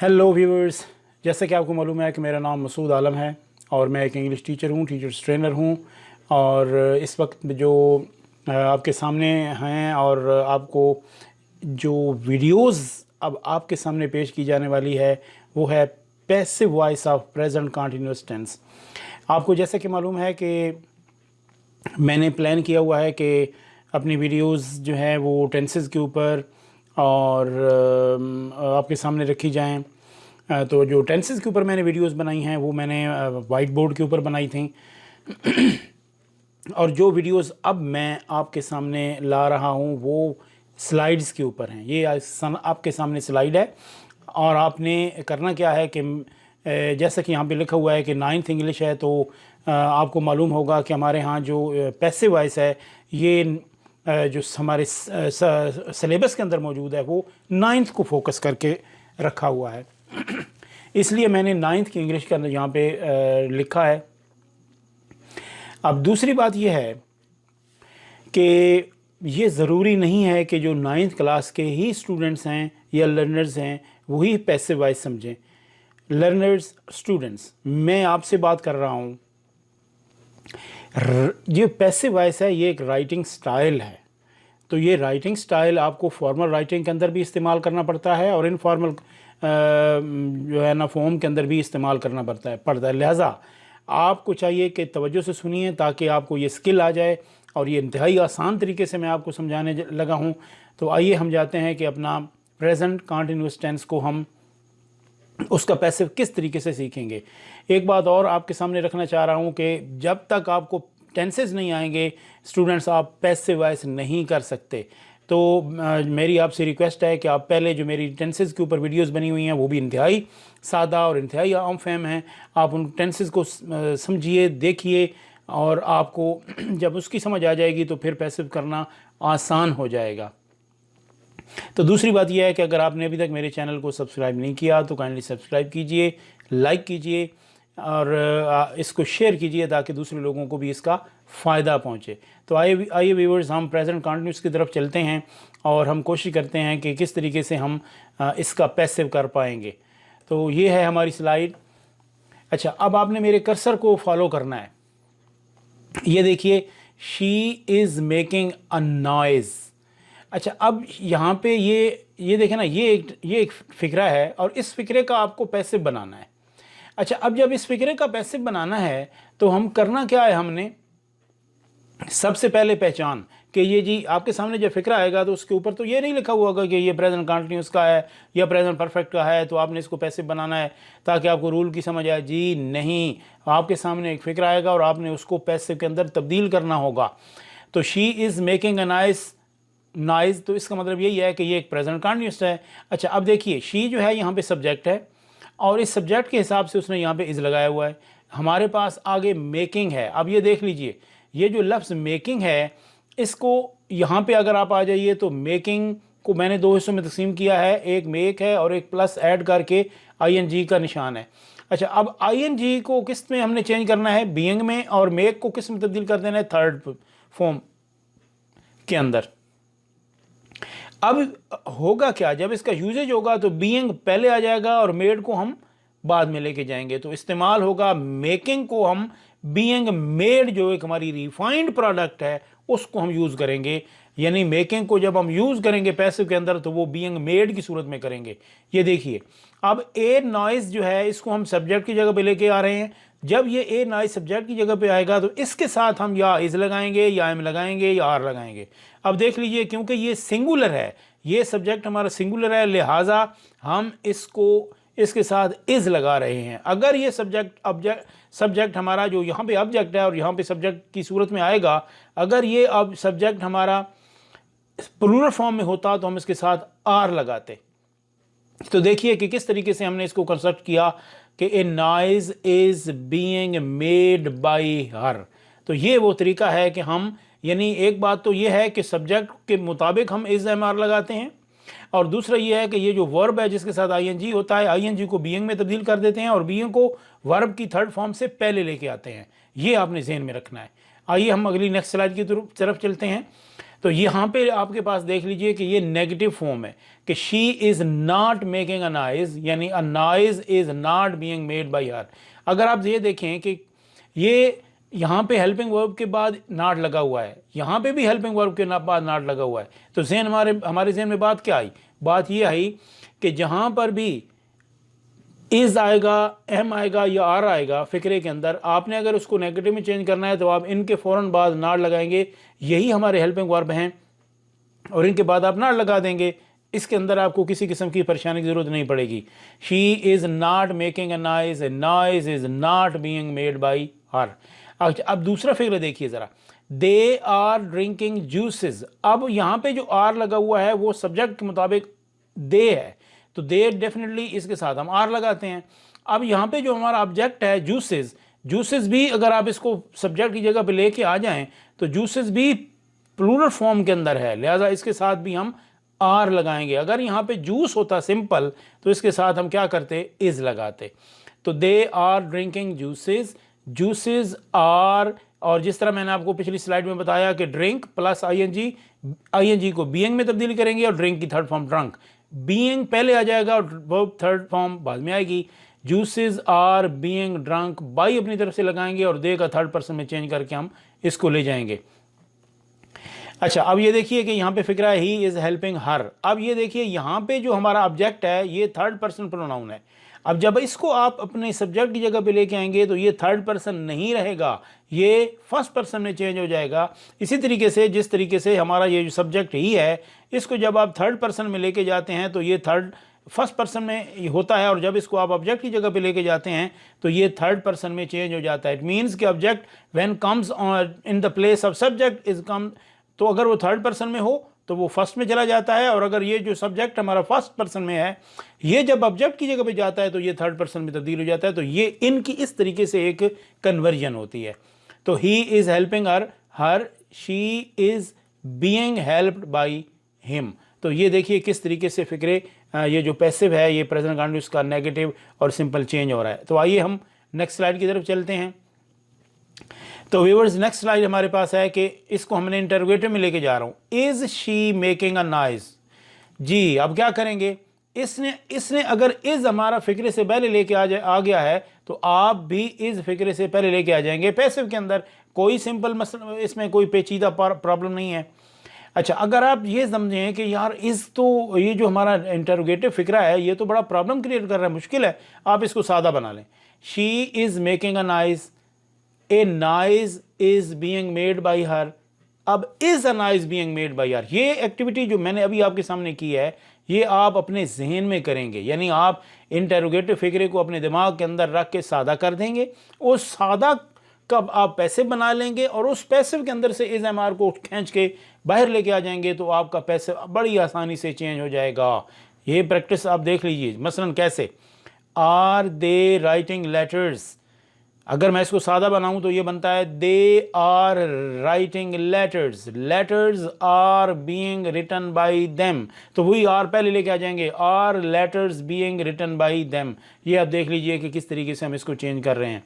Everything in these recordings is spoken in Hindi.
हेलो व्यूअर्स, जैसे कि आपको मालूम है कि मेरा नाम मसूद आलम है और मैं एक इंग्लिश टीचर हूँ, टीचर्स ट्रेनर हूँ। और इस वक्त जो आपके सामने हैं और आपको जो वीडियोस अब आपके सामने पेश की जाने वाली है वो है passive voice of present continuous tense. आपको जैसे कि मालूम है कि मैंने प्लान किया हुआ है कि अपनी वीडियोस जो है वो टेंसेस के ऊपर और आपके सामने रखी जाएं। तो जो टेंसेस के ऊपर मैंने वीडियोस बनाई हैं वो मैंने वाइट बोर्ड के ऊपर बनाई थी। और जो वीडियोस अब मैं आपके सामने ला रहा हूँ वो स्लाइड्स के ऊपर हैं। ये आपके सामने स्लाइड है और आपने करना क्या है कि जैसा कि यहाँ पे लिखा हुआ है कि 9th इंग्लिश है, तो आपको मालूम होगा कि हमारे यहाँ जो पैसिव वॉइस है ये जो हमारे सिलेबस के अंदर मौजूद है वो 9th को फोकस करके रखा हुआ है। इसलिए मैंने 9th की इंग्लिश के अंदर यहाँ पे लिखा है। अब दूसरी बात यह है कि ये ज़रूरी नहीं है कि जो 9th क्लास के ही स्टूडेंट्स हैं या लर्नर्स हैं वही पैसिव वॉइस समझें। लर्नर्स, स्टूडेंट्स, मैं आपसे बात कर रहा हूँ। ये पैसिव वॉइस है, ये एक राइटिंग स्टाइल है। तो ये राइटिंग स्टाइल आपको फॉर्मल राइटिंग के अंदर भी इस्तेमाल करना पड़ता है और इनफॉर्मल जो है ना फॉर्म के अंदर भी इस्तेमाल करना पड़ता है। लिहाजा आपको चाहिए कि तवज्जो से सुनिए ताकि आपको ये स्किल आ जाए और ये इंतहाई आसान तरीके से मैं आपको समझाने लगा हूँ। तो आइए हम जाते हैं कि अपना प्रेजेंट कंटिन्यूअस टेंस को हम उसका पैसिव किस तरीके से सीखेंगे। एक बात और आपके सामने रखना चाह रहा हूँ कि जब तक आपको टेंसेस नहीं आएंगे स्टूडेंट्स, आप पैसिव वॉइस नहीं कर सकते। तो मेरी आपसे रिक्वेस्ट है कि आप पहले जो मेरी टेंसेस के ऊपर वीडियोस बनी हुई हैं वो भी इंतहाई सादा और इंतहाई आम फहम हैं। आप उन टेंसेस को समझिए, देखिए और आपको जब उसकी समझ आ जाएगी तो फिर पैसिव करना आसान हो जाएगा। तो दूसरी बात यह है कि अगर आपने अभी तक मेरे चैनल को सब्सक्राइब नहीं किया तो काइंडली सब्सक्राइब कीजिए, लाइक कीजिए और इसको शेयर कीजिए ताकि दूसरे लोगों को भी इसका फ़ायदा पहुंचे। तो आइए व्यूअर्स, हम प्रेजेंट कंटिन्यूअस की तरफ चलते हैं और हम कोशिश करते हैं कि किस तरीके से हम इसका पैसिव कर पाएंगे। तो ये है हमारी स्लाइड। अच्छा, अब आपने मेरे कर्सर को फॉलो करना है। ये देखिए, she is making a noise. अच्छा, अब यहाँ पे ये देखें ना, ये एक फ़िक्रा है और इस फ़िक्रे का आपको पैसिव बनाना है। अच्छा, अब जब इस फ़िक्रे का पैसिव बनाना है तो हम करना क्या है, हमने सबसे पहले पहचान कि ये जी आपके सामने जब फ़िक्रा आएगा तो उसके ऊपर तो ये नहीं लिखा हुआ होगा कि ये प्रेजेंट कंटिन्यूअस का है या प्रेजेंट परफेक्ट का है तो आपने इसको पैसिव बनाना है ताकि आपको रूल की समझ आए। जी नहीं, आपके सामने एक फ़िक्रा आएगा और आपने उसको पैसिव के अंदर तब्दील करना होगा। तो she is making a nice, तो इसका मतलब यही है कि ये एक प्रेजेंट कंटिन्यूअस है। अच्छा, अब देखिए, शी जो है यहाँ पे सब्जेक्ट है और इस सब्जेक्ट के हिसाब से उसने यहाँ पे इज़ लगाया हुआ है। हमारे पास आगे मेकिंग है। अब ये देख लीजिए, ये जो लफ्ज़ मेकिंग है इसको यहाँ पे अगर आप आ जाइए तो मेकिंग को मैंने दो हिस्सों में तकसीम किया है, एक मेक है और एक प्लस ऐड करके ING का निशान है। अच्छा, अब ING को किस में हमने चेंज करना है, बीइंग में, और मेक को किस में तब्दील कर देना है, थर्ड फॉर्म के अंदर। अब होगा क्या, जब इसका यूजेज होगा तो बीइंग पहले आ जाएगा और मेड को हम बाद में लेके जाएंगे। तो इस्तेमाल होगा मेकिंग को हम बीइंग मेड, जो एक हमारी रिफाइंड प्रोडक्ट है, उसको हम यूज़ करेंगे। यानी मेकिंग को जब हम यूज़ करेंगे पैसिव के अंदर तो वो बीइंग मेड की सूरत में करेंगे। ये देखिए, अब ए नॉइस जो है इसको हम सब्जेक्ट की जगह पे लेके आ रहे हैं। जब ये ए नॉइस सब्जेक्ट की जगह पे आएगा तो इसके साथ हम या इज़ लगाएंगे या एम लगाएंगे या आर लगाएंगे। अब देख लीजिए, क्योंकि ये सिंगुलर है, ये सब्जेक्ट हमारा सिंगुलर है, लिहाजा हम इसको इसके साथ इज़ लगा रहे हैं। अगर ये सब्जेक्ट हमारा जो यहाँ पे ऑब्जेक्ट है और यहाँ पे सब्जेक्ट की सूरत में आएगा, अगर ये अब सब्जेक्ट हमारा प्लूरल फॉर्म में होता तो हम इसके साथ आर लगाते। तो देखिए कि किस तरीके से हमने इसको कंस्ट्रक्ट किया कि ए noise is being made by हर। तो ये वो तरीका है कि हम, यानी एक बात तो ये है कि सब्जेक्ट के मुताबिक हम इज एम आर लगाते हैं और दूसरा ये है कि ये जो वर्ब है जिसके साथ ING होता है, ING को बीइंग में तब्दील कर देते हैं और बीइंग को वर्ब की थर्ड फॉर्म से पहले लेके आते हैं। ये आपने ज़हन में रखना है। आइए हम अगली नेक्स्ट स्लाइड की तरफ चलते हैं। तो यहाँ पे आपके पास देख लीजिए कि ये नेगेटिव फॉर्म है कि she is not making a noise, यानी a noise is not being made by her. अगर आप ये देखें कि ये यहाँ पे हेल्पिंग वर्ब के बाद नॉट लगा हुआ है, यहाँ पे भी हेल्पिंग वर्ब के बाद नॉट लगा हुआ है, तो ज़हन हमारे ज़हन में बात क्या आई? बात ये आई कि जहाँ पर भी इज़ आएगा, एम आएगा या आर आएगा फ़िक्रे के अंदर, आपने अगर उसको नेगेटिव में चेंज करना है तो आप इनके फ़ौरन बाद नॉट लगाएंगे। यही हमारे हेल्पिंग वर्ब हैं और इनके बाद आप नॉट लगा देंगे। इसके अंदर आपको किसी किस्म की परेशानी की ज़रूरत नहीं पड़ेगी। She is not making a noise is not being made by her. अब दूसरा फिक्र देखिए ज़रा, दे आर ड्रिंकिंग जूसेस। अब यहाँ पे जो आर लगा हुआ है वो सब्जेक्ट के मुताबिक दे है, तो दे डेफिनेटली इसके साथ हम आर लगाते हैं। अब यहाँ पे जो हमारा ऑब्जेक्ट है जूसेस, जूसेस भी अगर आप इसको सब्जेक्ट की जगह पे लेके आ जाएं तो जूसेस भी प्लूरल फॉर्म के अंदर है, लिहाजा इसके साथ भी हम आर लगाएंगे। अगर यहाँ पे जूस होता सिंपल तो इसके साथ हम क्या करते, इज लगाते। तो they are drinking juices, juices are, और जिस तरह मैंने आपको पिछली स्लाइड में बताया कि ड्रिंक प्लस आईएनजी को बीइंग में तब्दील करेंगे और ड्रिंक की थर्ड फॉर्म ड्रंक, बीइंग पहले आ जाएगा और वर्ब थर्ड फॉर्म बाद में आएगी। Juices are being drunk, by अपनी तरफ से लगाएंगे और दे का थर्ड पर्सन में चेंज करके हम इसको ले जाएंगे। अच्छा, अब ये देखिए कि यहाँ पे फिक्रा है ही इज़ हेल्पिंग हर। अब ये देखिए यहाँ पे जो हमारा ऑब्जेक्ट है ये थर्ड पर्सन प्रोनाउन है। अब जब इसको आप अपने सब्जेक्ट की जगह पे लेके आएंगे तो ये थर्ड पर्सन नहीं रहेगा, ये फर्स्ट पर्सन में चेंज हो जाएगा। इसी तरीके से जिस तरीके से हमारा ये जो सब्जेक्ट ही है, इसको जब आप थर्ड पर्सन में लेके जाते हैं तो ये फर्स्ट पर्सन में होता है, और जब इसको आप ऑब्जेक्ट की जगह पे लेके जाते हैं तो ये थर्ड पर्सन में चेंज हो जाता है। इट मीन्स कि object when comes in the place of subject is come, तो अगर वो थर्ड पर्सन में हो तो वो फर्स्ट में चला जाता है, और अगर ये जो सब्जेक्ट हमारा फर्स्ट पर्सन में है ये जब ऑब्जेक्ट की जगह पे जाता है तो ये थर्ड पर्सन में तब्दील हो जाता है। तो ये इनकी इस तरीके से एक कन्वर्जन होती है। तो he is helping her, she is being helped by him. तो ये देखिए किस तरीके से फिक्रे, ये जो पैसिव है ये प्रेजेंट कंटिन्यूअस का नेगेटिव और सिंपल चेंज हो रहा है। तो आइए हम नेक्स्ट स्लाइड की तरफ चलते हैं। तो व्यूअर्स नेक्स्ट स्लाइड हमारे पास है कि इसको हमने इंटरोगेटिव में लेके जा रहा हूँ, is she making a noise. जी, अब क्या करेंगे, इसने अगर इज़ हमारा फिक्रे से पहले लेके आ गया है तो आप भी इज़ फिक्रे से पहले लेके आ जाएंगे। पैसिव के अंदर कोई सिंपल मसला, इसमें कोई पेचीदा प्रॉब्लम नहीं है। अच्छा, अगर आप ये समझें कि यार इज़ तो ये जो हमारा इंटरोगेटिव फिक्रा है ये तो बड़ा प्रॉब्लम क्रिएट कर रहा है, मुश्किल है, आप इसको सादा बना लें। She is making a noise, a noise is being made by her. अब is a noise being made by her, ये एक्टिविटी जो मैंने अभी आपके सामने की है ये आप अपने जहन में करेंगे, यानी आप इंटरोगेटिव फिक्रे को अपने दिमाग के अंदर रख के सादा कर देंगे, उस सादा कब आप पैसिव बना लेंगे और उस पैसिव के अंदर से इज एम आर को खींच के बाहर लेके आ जाएंगे तो आपका पैसिव बड़ी आसानी से चेंज हो जाएगा। ये प्रैक्टिस आप देख लीजिए। मसलन कैसे, आर दे राइटिंग लेटर्स, अगर मैं इसको सादा बनाऊं तो ये बनता है they are writing letters, letters are being written by them, तो वही आर पहले लेके आ जाएंगे, are letters being written by them. ये आप देख लीजिए कि किस तरीके से हम इसको चेंज कर रहे हैं।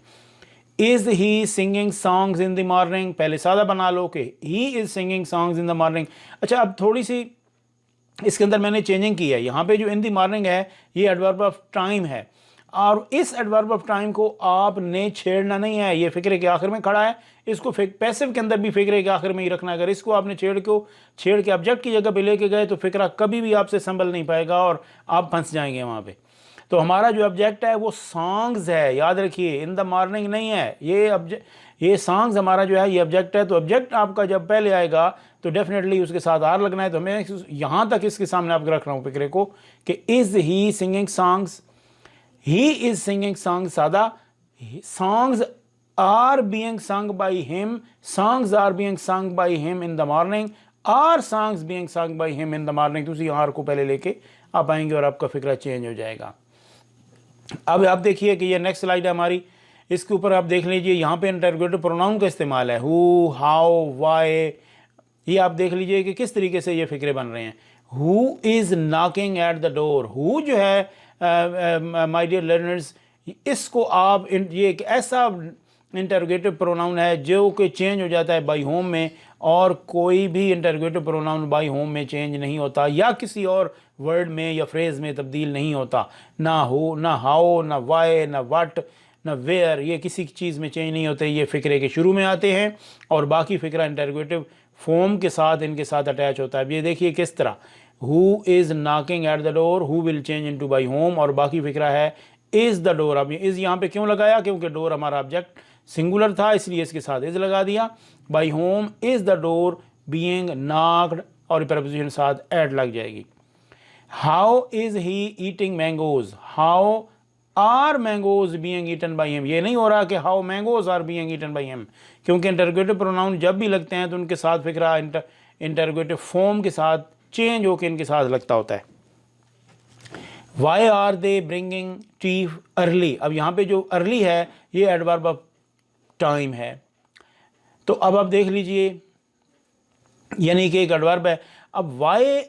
Is he singing songs in the morning, पहले सादा बना लो कि ही is singing songs in the morning. अच्छा, अब थोड़ी सी इसके अंदर मैंने चेंजिंग की है, यहाँ पे जो इन द मॉर्निंग है ये एडवर्ब ऑफ टाइम है, और इस एडवर्ब ऑफ टाइम को आपने छेड़ना नहीं है, ये फिक्रे के आखिर में खड़ा है, इसको पैसिव के अंदर भी फिक्रे के आखिर में ही रखना। अगर इसको आपने छेड़ के ऑब्जेक्ट की जगह पे लेके गए तो फिक्रा कभी भी आपसे संभल नहीं पाएगा और आप फंस जाएंगे वहाँ पे। तो हमारा जो ऑब्जेक्ट है वो सॉन्ग्स है, याद रखिए, इन द मॉर्निंग नहीं है, ये सॉन्ग्स हमारा जो है ये ऑब्जेक्ट है। तो ऑब्जेक्ट आपका जब पहले आएगा तो डेफिनेटली उसके साथ आर लगना है। तो मैं यहाँ तक इसके सामने आपको रख रहा हूँ फिक्रे को कि is he singing songs, he is singing song सादा, songs are being sung by him, songs are being sung by him in the morning, are songs being sung by him in the morning. तो उसी आर को पहले लेके आप आएंगे और आपका फिक्रा चेंज हो जाएगा। अब आप देखिए कि ये नेक्स्ट स्लाइड है हमारी, इसके ऊपर आप देख लीजिए यहाँ पे इंटरोगेटिव प्रोनाउन का इस्तेमाल है, हु, हाउ, वाई। ये आप देख लीजिए कि किस तरीके से ये फिक्रे बन रहे हैं। Who is knocking at the door, who जो है माय डियर लर्नर्स, इसको आप ये एक ऐसा इंटरोगेटिव प्रोनाउन है जो कि चेंज हो जाता है बाई होम में, और कोई भी इंटरोगेटिव प्रोनाउन बाई होम में चेंज नहीं होता या किसी और वर्ड में या फ्रेज में तब्दील नहीं होता। ना हो, ना हाउ, ना वाई, ना व्हाट, ना वेयर, ये किसी चीज़ में चेंज नहीं होते। ये फ़िक्रे के शुरू में आते हैं और बाकी फ़िक्रा इंटरोगेटिव फॉर्म के साथ इनके साथ अटैच होता है। ये देखिए किस तरह, who is knocking at the door, who will change into by home, और बाकी फ़िक्रा है इज़ द डोर। अब इज़ यहाँ पे क्यों लगाया, क्योंकि डोर हमारा ऑब्जेक्ट सिंगुलर था इसलिए इसके साथ इज़ लगा दिया। By whom is the door being knocked, और प्रपोजिशन साथ एट लग जाएगी। How is he eating mangoes, how are mangoes being eaten by him. ये नहीं हो रहा कि how mangoes are being eaten by him, क्योंकि इंटरोगेटिव प्रोनाउन जब भी लगते हैं तो उनके साथ फिक्रा इंटरोगेटिव फॉर्म के साथ चेंज होकर इनके साथ लगता होता है। Why are they bringing tea early, अब यहाँ पे जो अर्ली है ये एडवर्ब ऑफ टाइम है। तो अब आप देख लीजिए, यानी कि एक एडवर्ब है। अब why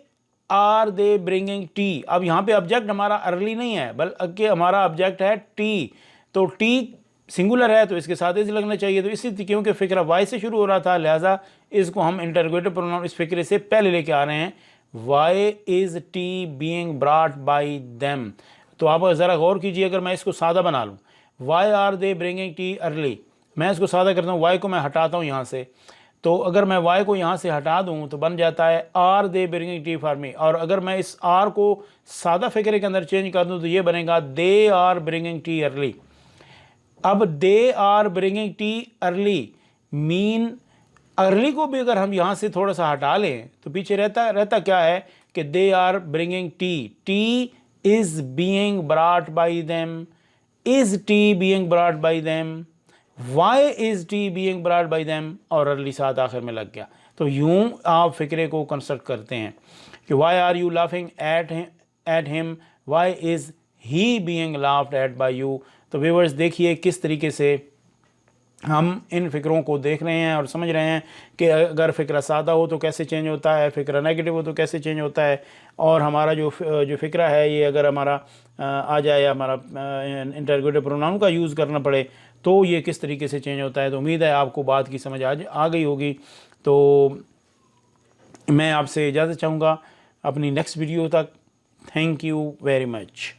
are they bringing tea, अब यहाँ पे ऑब्जेक्ट हमारा अर्ली नहीं है बल्कि हमारा ऑब्जेक्ट है टी, तो टी सिंगुलर है तो इसके साथ इज लगना चाहिए। तो इसी क्योंकि फिक्रा वाई से शुरू हो रहा था लिहाजा इसको हम इंटरोगेटिव प्रोनाउन इस फिक्रे से पहले लेके आ रहे हैं। Why is tea being brought by them, तो आप ज़रा गौर कीजिए, अगर मैं इसको सादा बना लूँ, why are they bringing tea early, मैं इसको सादा करता हूँ, वाई को मैं हटाता हूँ यहाँ से, तो अगर मैं वाई को यहाँ से हटा दूँ तो बन जाता है are they bringing tea for me, और अगर मैं इस आर को सादा फिक्रे के अंदर चेंज कर दूँ तो ये बनेगा they are bringing tea early. अब they are bringing tea early mean, early को भी अगर हम यहाँ से थोड़ा सा हटा लें तो पीछे रहता क्या है कि they are bringing tea, tea is being brought by them, is tea being brought by them, why is tea being brought by them, और अर्ली साथ आखिर में लग गया। तो यूं आप फिक्रे को कंस्ट्रक्ट करते हैं कि why are you laughing at him, why is he being laughed at by you. तो व्यूअर्स देखिए किस तरीके से हम इन फ़िक्रों को देख रहे हैं और समझ रहे हैं कि अगर फ़िक्रा सादा हो तो कैसे चेंज होता है, फ़िक्रा नेगेटिव हो तो कैसे चेंज होता है, और हमारा जो फ़िक्रा है ये अगर हमारा आ जाए, हमारा इंटरोगेटिव प्रोनाउन का यूज़ करना पड़े तो ये किस तरीके से चेंज होता है। तो उम्मीद है आपको बात की समझ आ गई होगी। तो मैं आपसे इजाज़त चाहूँगा अपनी नेक्स्ट वीडियो तक। Thank you very much.